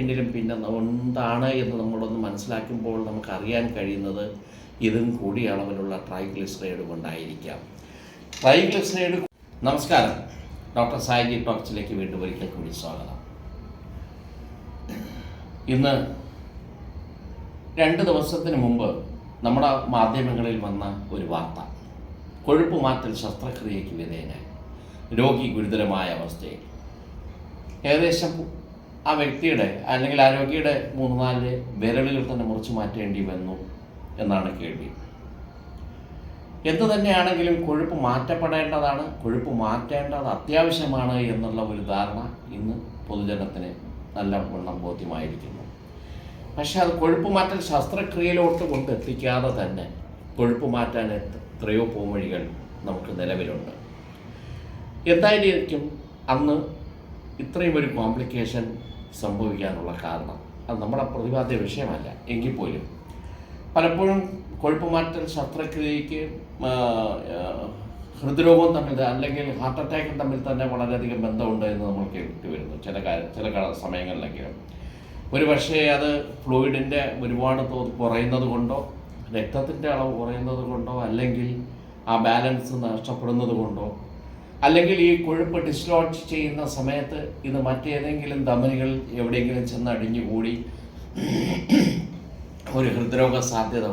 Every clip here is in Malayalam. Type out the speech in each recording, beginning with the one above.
പിന്നിലും പിന്നെ എന്താണ് എന്ന് നമ്മളൊന്ന് മനസ്സിലാക്കുമ്പോൾ നമുക്കറിയാൻ കഴിയുന്നത് ഇതും കൂടിയ അളവിലുള്ള ട്രൈഗ്ലിസറൈഡ് കൊണ്ടായിരിക്കാം. ട്രൈഗ്ലിസറൈഡ്. നമസ്കാരം, ഡോക്ടർ സായിജി ടോക്സിലേക്ക് വീണ്ടും ഒരിക്കൽ കൂടി സ്വാഗതം. ഇന്ന് 2 ദിവസത്തിന് മുമ്പ് നമ്മുടെ മാധ്യമങ്ങളിൽ വന്ന ഒരു വാർത്ത, കൊഴുപ്പ് മാറ്റൽ ശസ്ത്രക്രിയയ്ക്ക് വിധേയനായി രോഗി ഗുരുതരമായ അവസ്ഥയിൽ. ഏകദേശം ആ വ്യക്തിയുടെ അല്ലെങ്കിൽ ആ രോഗിയുടെ 3-4 വിരലുകൾ തന്നെ മുറിച്ച് മാറ്റേണ്ടി വന്നു എന്നാണ് കേൾവി. എന്തു തന്നെയാണെങ്കിലും കൊഴുപ്പ് മാറ്റപ്പെടേണ്ടതാണ്, കൊഴുപ്പ് മാറ്റേണ്ടത് അത്യാവശ്യമാണ് എന്നുള്ള ഒരു ധാരണ ഇന്ന് പൊതുജനത്തിന് നല്ലവണ്ണം ബോധ്യമായിരിക്കുന്നു. പക്ഷെ അത് കൊഴുപ്പ് മാറ്റൽ ശസ്ത്രക്രിയയിലോട്ട് കൊണ്ടെത്തിക്കാതെ തന്നെ കൊഴുപ്പ് മാറ്റാൻ എത്രയോ പോംവഴികൾ നമുക്ക് നിലവിലുണ്ട്. എന്തായിരിക്കും അന്ന് ഇത്രയും ഒരു കോംപ്ലിക്കേഷൻ സംഭവിക്കാനുള്ള കാരണം? അത് നമ്മുടെ പ്രതിപാദ്യ വിഷയമല്ല എങ്കിൽ പോലും പലപ്പോഴും കൊഴുപ്പ് മാറ്റൽ ശസ്ത്രക്രിയയ്ക്ക് ഹൃദ്രോഗവും തമ്മിൽ അല്ലെങ്കിൽ ഹാർട്ട് അറ്റാക്കും തമ്മിൽ തന്നെ വളരെയധികം ബന്ധമുണ്ട് എന്ന് നമ്മൾ കേട്ട് വരുന്നു ചില സമയങ്ങളിലെങ്കിലും. ഒരു പക്ഷേ അത് ഫ്ലൂയിഡിൻ്റെ ഒരുപാട് തോത് കുറയുന്നത് കൊണ്ടോ, രക്തത്തിൻ്റെ അളവ് കുറയുന്നത് കൊണ്ടോ, അല്ലെങ്കിൽ ആ ബാലൻസ് നഷ്ടപ്പെടുന്നത് കൊണ്ടോ, അല്ലെങ്കിൽ ഈ കൊഴുപ്പ് ഡിസ്ലോഡ്ജ് ചെയ്യുന്ന സമയത്ത് ഇത് മറ്റേതെങ്കിലും ധമനികൾ എവിടെയെങ്കിലും ചെന്ന് അടിഞ്ഞുകൂടി ഒരു ഹൃദ്രോഗ സാധ്യത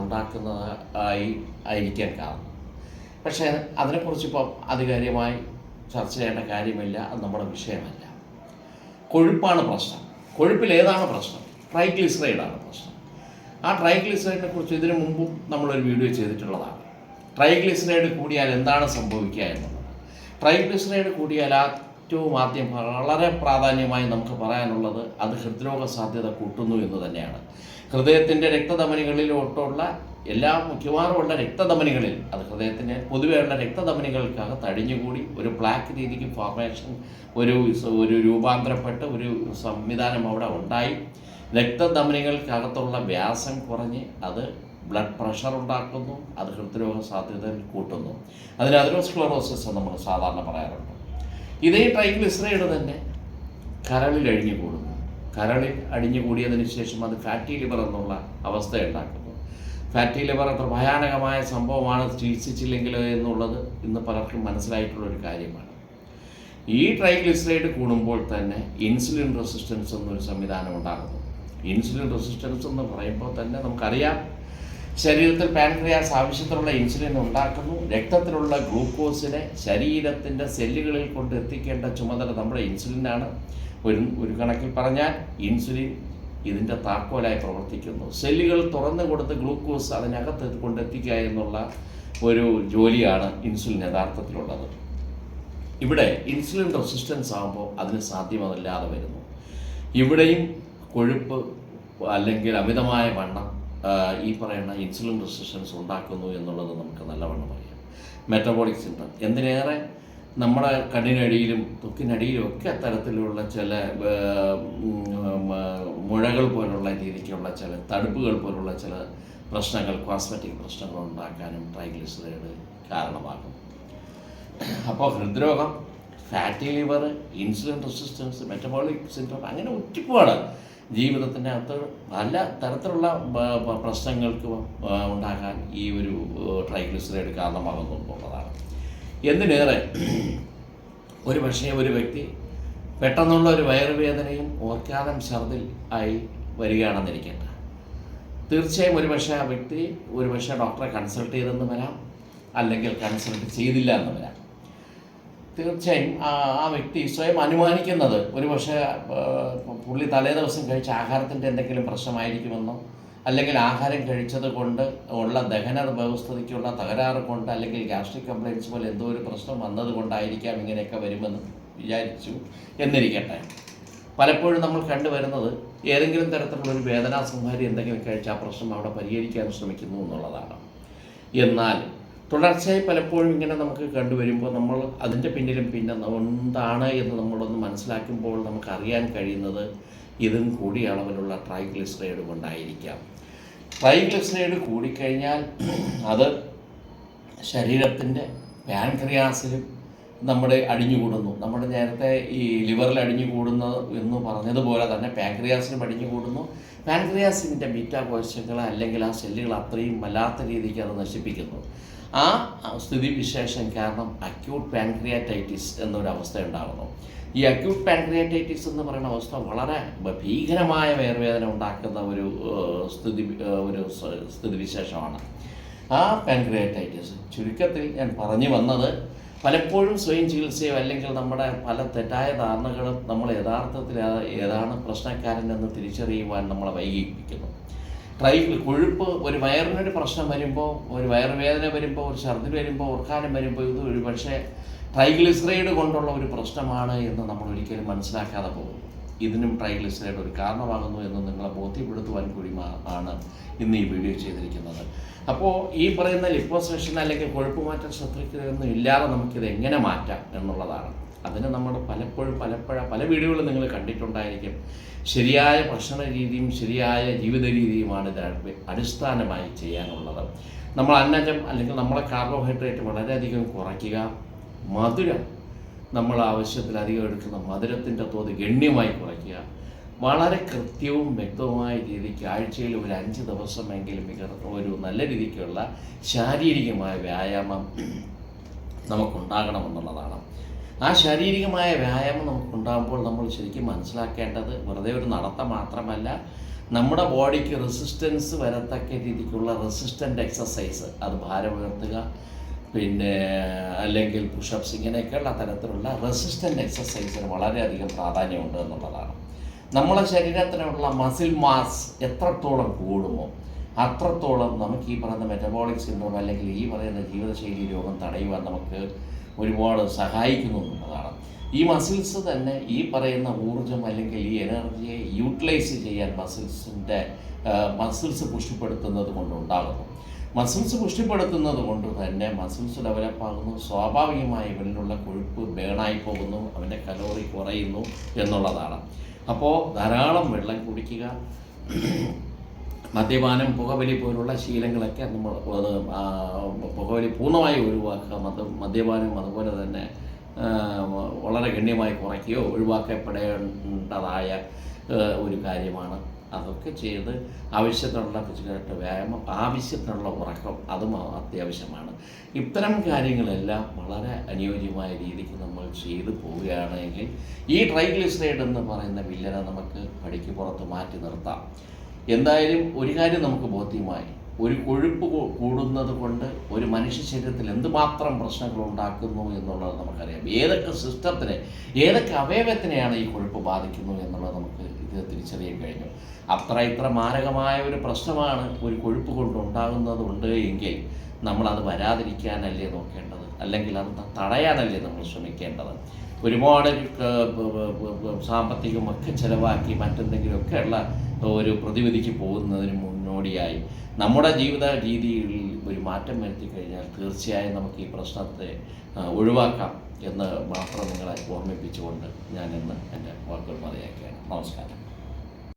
ആയിരിക്കാൻ കാരണം. പക്ഷേ അതിനെക്കുറിച്ച് ഇപ്പം ആധികാരികമായി ചർച്ച ചെയ്യേണ്ട കാര്യമില്ല, അത് നമ്മുടെ വിഷയമല്ല. കൊഴുപ്പാണ് പ്രശ്നം. കൊഴുപ്പിൽ ഏതാണ് പ്രശ്നം? ട്രൈഗ്ലിസറൈഡാണ് പ്രശ്നം. ആ ട്രൈഗ്ലിസറൈഡിനെ കുറിച്ച് ഇതിനു മുമ്പും നമ്മളൊരു വീഡിയോ ചെയ്തിട്ടുള്ളതാണ്. ട്രൈഗ്ലിസറൈഡ് കൂടിയാൽ എന്താണ് സംഭവിക്കുക എന്നുള്ളത്. ട്രൈഗ്ലിസറൈഡ് കൂടിയാൽ ഏറ്റവും ആദ്യം വളരെ പ്രാധാന്യമായി നമുക്ക് പറയാനുള്ളത് അത് ഹൃദ്രോഗ സാധ്യത കൂട്ടുന്നു എന്ന് തന്നെയാണ്. ഹൃദയത്തിൻ്റെ രക്തധമനികളിലോട്ടുള്ള മിക്കവാറുമുള്ള രക്തധമനികളിൽ, അത് ഹൃദയത്തിൻ്റെ പൊതുവെയുള്ള രക്തധമനികൾക്കകത്ത് അടിഞ്ഞുകൂടി ഒരു ബ്ലാക്ക് രീതിക്ക് ഫോർമേഷൻ, ഒരു രൂപാന്തരപ്പെട്ട് ഒരു സംവിധാനം അവിടെ ഉണ്ടായി രക്തധമനികൾക്കകത്തുള്ള വ്യാസം കുറഞ്ഞ് അത് ബ്ലഡ് പ്രഷർ ഉണ്ടാക്കുന്നു, അത് ഹൃദ്രോഗ സാധ്യത കൂട്ടുന്നു. അതിന് അതിറോസ്ക്ലെറോസിസ് എന്ന് നമ്മൾ സാധാരണ പറയാറുണ്ട്. ഇതേ ട്രൈഗ്ലിസറൈഡ് തന്നെ കരളിൽ അടിഞ്ഞുകൂടുന്നു. കരളിൽ അടിഞ്ഞുകൂടിയതിന് ശേഷം അത് ഫാറ്റി ലിവർ എന്നുള്ള അവസ്ഥ ഉണ്ടാക്കുന്നു. ഫാറ്റി ലിവർ അത്ര ഭയാനകമായ സംഭവമാണ്, ചികിത്സിച്ചില്ലെങ്കിൽ എന്നുള്ളത് ഇന്ന് പലർക്കും മനസ്സിലായിട്ടുള്ളൊരു കാര്യമാണ്. ഈ ട്രൈഗ്ലിസറൈഡ് കൂടുമ്പോൾ തന്നെ ഇൻസുലിൻ റെസിസ്റ്റൻസ് എന്നൊരു സംവിധാനം ഉണ്ടാകുന്നു. ഇൻസുലിൻ റെസിസ്റ്റൻസ് എന്ന് പറയുമ്പോൾ തന്നെ നമുക്കറിയാം, ശരീരത്തിൽ പാൻക്രിയാസ് ആവശ്യത്തിലുള്ള ഇൻസുലിൻ ഉണ്ടാക്കുന്നു. രക്തത്തിലുള്ള ഗ്ലൂക്കോസിനെ ശരീരത്തിൻ്റെ സെല്ലുകളിൽ കൊണ്ട് എത്തിക്കേണ്ട ചുമതല നമ്മുടെ ഇൻസുലിനാണ്. ഒരു കണക്കിൽ പറഞ്ഞാൽ ഇൻസുലിൻ ഇതിൻ്റെ താക്കോലായി പ്രവർത്തിക്കുന്നു. സെല്ലുകൾ തുറന്നു കൊടുത്ത് ഗ്ലൂക്കോസ് അതിനകത്ത് കൊണ്ടെത്തിക്കുക എന്നുള്ള ഒരു ജോലിയാണ് ഇൻസുലിൻ യഥാർത്ഥത്തിലുള്ളത്. ഇവിടെ ഇൻസുലിൻ റെസിസ്റ്റൻസ് ആകുമ്പോൾ അതിന് സാധ്യമല്ലാതെ വരുന്നു. ഇവിടെയും കൊഴുപ്പ് അല്ലെങ്കിൽ അമിതമായ വണ്ണം ഈ പറയുന്ന ഇൻസുലിൻ റെസിസ്റ്റൻസ് ഉണ്ടാക്കുന്നു എന്നുള്ളത് നമുക്ക് നല്ലവണ്ണം അറിയാം. മെറ്റബോളിക് സിൻഡ്രോം, എന്തിനേറെ നമ്മുടെ കണ്ണിനടിയിലും ത്വക്കിനടിയിലും ഒക്കെ തരത്തിലുള്ള ചില മുഴകൾ പോലുള്ള രീതിക്കുള്ള ചില തടുപ്പുകൾ പോലുള്ള ചില പ്രശ്നങ്ങൾ, കോസ്മെറ്റിക് പ്രശ്നങ്ങൾ ഉണ്ടാക്കാനും ട്രൈഗ്ലിസറൈഡ് കാരണമാകും. അപ്പോൾ ഹൃദ്രോഗം, fatty liver, insulin resistance, metabolic syndrome, അങ്ങനെ ഒറ്റപ്പാട് ജീവിതത്തിൻ്റെ അകത്ത് പല തരത്തിലുള്ള പ്രശ്നങ്ങൾക്ക് ഉണ്ടാകാൻ ഈ ഒരു ട്രൈഗ്ലിസറൈഡ് കാരണമാകുന്നു എന്നുള്ളതാണ്. എന്തിനേറെ ഒരു പക്ഷേ ഒരു വ്യക്തി പെട്ടെന്നുള്ള ഒരു വയറുവേദനയും ഓർക്കാതെ ഛർദിൽ ആയി വരികയാണെന്നിരിക്കട്ടെ, തീർച്ചയായും ഒരു പക്ഷേ ആ വ്യക്തി ഒരു പക്ഷേ ഡോക്ടറെ കൺസൾട്ട് ചെയ്തെന്ന് വരാം, അല്ലെങ്കിൽ കൺസൾട്ട് ചെയ്തില്ല എന്ന് വരാം. തീർച്ചയായും ആ വ്യക്തി സ്വയം അനുമാനിക്കുന്നത് ഒരു പക്ഷേ പുള്ളി തലേ ദിവസം കഴിച്ച ആഹാരത്തിൻ്റെ എന്തെങ്കിലും പ്രശ്നമായിരിക്കുമെന്നോ, അല്ലെങ്കിൽ ആഹാരം കഴിച്ചത് കൊണ്ട് ഉള്ള ദഹന വ്യവസ്ഥയ്ക്കുള്ള തകരാറ് കൊണ്ട്, അല്ലെങ്കിൽ ഗ്യാസ്ട്രിക് കംപ്ലയിൻസ് പോലെ എന്തോ ഒരു പ്രശ്നം വന്നത് കൊണ്ടായിരിക്കാം ഇങ്ങനെയൊക്കെ വരുമെന്ന് വിചാരിച്ചു എന്നിരിക്കട്ടെ. പലപ്പോഴും നമ്മൾ കണ്ടുവരുന്നത് ഏതെങ്കിലും തരത്തിലുള്ളൊരു വേദനാസംഹാരി എന്തെങ്കിലും കഴിച്ച് ആ പ്രശ്നം അവിടെ പരിഹരിക്കാൻ ശ്രമിക്കുന്നു എന്നുള്ളതാണ്. എന്നാൽ തുടർച്ചയായി പലപ്പോഴും ഇങ്ങനെ നമുക്ക് കണ്ടുവരുമ്പോൾ നമ്മൾ അതിൻ്റെ പിന്നിലും പിന്നെ എന്താണ് എന്ന് നമ്മളൊന്ന് മനസ്സിലാക്കുമ്പോൾ നമുക്കറിയാൻ കഴിയുന്നത് ഇതും കൂടിയ അളവിലുള്ള ട്രൈഗ്ലിസറൈഡ് കൊണ്ടായിരിക്കാം. ട്രൈഗ്ലിസറൈഡ് കൂടിക്കഴിഞ്ഞാൽ അത് ശരീരത്തിൻ്റെ പാൻക്രിയാസിലും നമ്മുടെ അടിഞ്ഞുകൂടുന്നു. നമ്മുടെ നേരത്തെ ഈ ലിവറിൽ അടിഞ്ഞുകൂടുന്ന എന്ന് പറഞ്ഞതുപോലെ തന്നെ പാൻക്രിയാസിനും അടിഞ്ഞുകൂടുന്നു. പാൻക്രിയാസിൻ്റെ ബീറ്റാ കോശങ്ങൾ അല്ലെങ്കിൽ ആ സെല്ലുകൾ അത്രയും വല്ലാത്ത രീതിക്ക് അത് നശിപ്പിക്കുന്നു. ആ സ്ഥിതിവിശേഷം കാരണം അക്യൂട്ട് പാൻക്രിയാറ്റൈറ്റിസ് എന്നൊരവസ്ഥ ഉണ്ടാകുന്നു. ഈ അക്യൂട്ട് പാൻക്രിയാറ്റൈറ്റിസ് എന്ന് പറയുന്ന അവസ്ഥ വളരെ ഭീകരമായ വയറുവേദന ഉണ്ടാക്കുന്ന ഒരു സ്ഥിതിവിശേഷമാണ് ആ പാൻക്രിയാറ്റൈറ്റിസ്. ചുരുക്കത്തിൽ ഞാൻ പറഞ്ഞു വന്നത്, പലപ്പോഴും സ്വയം ചികിത്സയോ അല്ലെങ്കിൽ നമ്മുടെ പല തെറ്റായ ധാരണകളും നമ്മൾ യഥാർത്ഥത്തിൽ ഏതാണ് പ്രശ്നക്കാരനെന്ന് തിരിച്ചറിയുവാൻ നമ്മളെ വൈകിപ്പിക്കുന്നു. കൊഴുപ്പ് ഒരു വയറിനൊരു പ്രശ്നം വരുമ്പോൾ, ഒരു വയറുവേദന വരുമ്പോൾ, ഒരു ഛർദി വരുമ്പോൾ, ഓർക്കാനം വരുമ്പോൾ ഇത് ഒരു പക്ഷേ ട്രൈഗ്ലിസറൈഡ് കൊണ്ടുള്ള ഒരു പ്രശ്നമാണ് എന്ന് നമ്മൾ ഒരിക്കലും മനസ്സിലാക്കാതെ പോകുന്നു. ഇതിനും ട്രൈഗ്ലിസറൈഡ് ഒരു കാരണമാകുന്നു എന്ന് നിങ്ങളെ ബോധ്യപ്പെടുത്തുവാൻ കൂടി ആണ് ഇന്ന് ഈ വീഡിയോ ചെയ്തിരിക്കുന്നത്. അപ്പോൾ ഈ പറയുന്ന ലിപ്പോസക്ഷൻ അല്ലെങ്കിൽ കൊഴുപ്പ് മാറ്റം ശസ്ത്രക്രിയയൊന്നും ഇല്ലാതെ നമുക്കിത് എങ്ങനെ മാറ്റാം എന്നുള്ളതാണ്. അതിന് നമ്മൾ പല വീഡിയോകളും നിങ്ങൾ കണ്ടിട്ടുണ്ടായിരിക്കും. ശരിയായ ഭക്ഷണ രീതിയും ശരിയായ ജീവിത രീതിയുമാണ് ഇത് അടിസ്ഥാനമായി ചെയ്യാനുള്ളത്. നമ്മൾ അന്നജം അല്ലെങ്കിൽ നമ്മളെ കാർബോഹൈഡ്രേറ്റ് വളരെയധികം കുറയ്ക്കുക. മധുരം, നമ്മൾ ആവശ്യത്തിലധികം എടുക്കുന്ന മധുരത്തിൻ്റെ തോത് ഗണ്യമായി കുറയ്ക്കുക. വളരെ കൃത്യവും വ്യക്തവുമായ രീതിക്ക് ആഴ്ചയിൽ ഒരു 5 ദിവസമെങ്കിലും ഒരു നല്ല രീതിക്കുള്ള ശാരീരികമായ വ്യായാമം നമുക്കുണ്ടാകണമെന്നുള്ളതാണ്. ആ ശാരീരികമായ വ്യായാമം നമുക്കുണ്ടാകുമ്പോൾ നമ്മൾ ശരിക്കും മനസ്സിലാക്കേണ്ടത് വെറുതെ ഒരു നടത്തം മാത്രമല്ല, നമ്മുടെ ബോഡിക്ക് റെസിസ്റ്റൻസ് വരത്തക്ക രീതിക്കുള്ള റെസിസ്റ്റൻ്റ് എക്സസൈസ്, അത് ഭാരം ഉയർത്തുക, പിന്നെ അല്ലെങ്കിൽ പുഷപ്സ്, ഇങ്ങനെയൊക്കെയുള്ള തരത്തിലുള്ള റെസിസ്റ്റൻ്റ് എക്സസൈസിന് വളരെയധികം പ്രാധാന്യമുണ്ട് എന്നുള്ളതാണ്. നമ്മളെ ശരീരത്തിനുള്ള മസിൽ മാസ് എത്രത്തോളം കൂടുമോ അത്രത്തോളം നമുക്ക് ഈ പറയുന്ന മെറ്റബോളിക് സിൻഡ്രോം അല്ലെങ്കിൽ ഈ പറയുന്ന ജീവിതശൈലി രോഗം തടയുവാൻ നമുക്ക് ഒരുപാട് സഹായിക്കുന്നു എന്നുള്ളതാണ്. ഈ മസിൽസ് തന്നെ ഈ പറയുന്ന ഊർജം അല്ലെങ്കിൽ ഈ എനർജിയെ യൂട്ടിലൈസ് ചെയ്യാൻ മസിൽസ് പുഷ്ടിപ്പെടുത്തുന്നത് കൊണ്ടുണ്ടാകുന്നു. മസിൽസ് പുഷ്ടിപ്പെടുത്തുന്നത് കൊണ്ട് തന്നെ മസിൽസ് ഡെവലപ്പാകുന്നു. സ്വാഭാവികമായി ഇവരിലുള്ള കൊഴുപ്പ് ബേണായി പോകുന്നു, അവൻ്റെ കലോറി കുറയുന്നു എന്നുള്ളതാണ്. അപ്പോൾ ധാരാളം വെള്ളം കുടിക്കുക, മദ്യപാനം, പുകവലി പോലുള്ള ശീലങ്ങളൊക്കെ നമ്മൾ പുകവലി പൂർണ്ണമായി ഒഴിവാക്കുക. മദ്യപാനം അതുപോലെ തന്നെ വളരെ ഗണ്യമായി കുറയ്ക്കുകയോ ഒഴിവാക്കപ്പെടേണ്ടതായ ഒരു കാര്യമാണ്. അതൊക്കെ ചെയ്ത് ആവശ്യത്തിനുള്ള ഫിസിക്കലായിട്ട് വ്യായാമം, ആവശ്യത്തിനുള്ള ഉറക്കം, അതും അത്യാവശ്യമാണ്. ഇത്തരം കാര്യങ്ങളെല്ലാം വളരെ അനുയോജ്യമായ രീതിക്ക് നമ്മൾ ചെയ്തു പോവുകയാണെങ്കിൽ ഈ ട്രൈഗ്ലിസറൈഡ് എന്ന് പറയുന്ന വില്ലനെ നമുക്ക് പടിക്ക് പുറത്ത് മാറ്റി നിർത്താം. എന്തായാലും ഒരു കാര്യം നമുക്ക് ബോധ്യമായി, ഒരു കൊഴുപ്പ് കൂടുന്നത് കൊണ്ട് ഒരു മനുഷ്യ ശരീരത്തിൽ എന്തുമാത്രം പ്രശ്നങ്ങൾ ഉണ്ടാക്കുന്നു എന്നുള്ളത് നമുക്കറിയാം. ഏതൊക്കെ സിസ്റ്റത്തിനെ, ഏതൊക്കെ അവയവത്തിനെയാണ് ഈ കൊഴുപ്പ് ബാധിക്കുന്നു എന്നുള്ളത് നമുക്ക് ഇത് തിരിച്ചറിയാൻ കഴിഞ്ഞു. ഇത്ര മാരകമായ ഒരു പ്രശ്നമാണ് ഒരു കൊഴുപ്പ് കൊണ്ടുണ്ടാകുന്നതുണ്ട് എങ്കിൽ നമ്മളത് വരാതിരിക്കാനല്ലേ നോക്കേണ്ടത്, അല്ലെങ്കിൽ അത് തടയാനല്ലേ നമ്മൾ ശ്രമിക്കേണ്ടത്. ഒരുപാട് സാമ്പത്തികമൊക്കെ ചിലവാക്കി മറ്റെന്തെങ്കിലുമൊക്കെ ഉള്ള ഒരു പ്രതിവിധിക്ക് പോകുന്നതിന് മുന്നോടിയായി നമ്മുടെ ജീവിത രീതിയിൽ ഒരു മാറ്റം വരുത്തി കഴിഞ്ഞാൽ തീർച്ചയായും നമുക്ക് ഈ പ്രശ്നത്തെ ഒഴിവാക്കാം എന്ന് മാത്രം നിങ്ങളെ ഓർമ്മിപ്പിച്ചുകൊണ്ട് ഞാൻ ഇന്ന് എൻ്റെ വാക്കുകൾ മതിയാക്കുകയാണ്. നമസ്കാരം.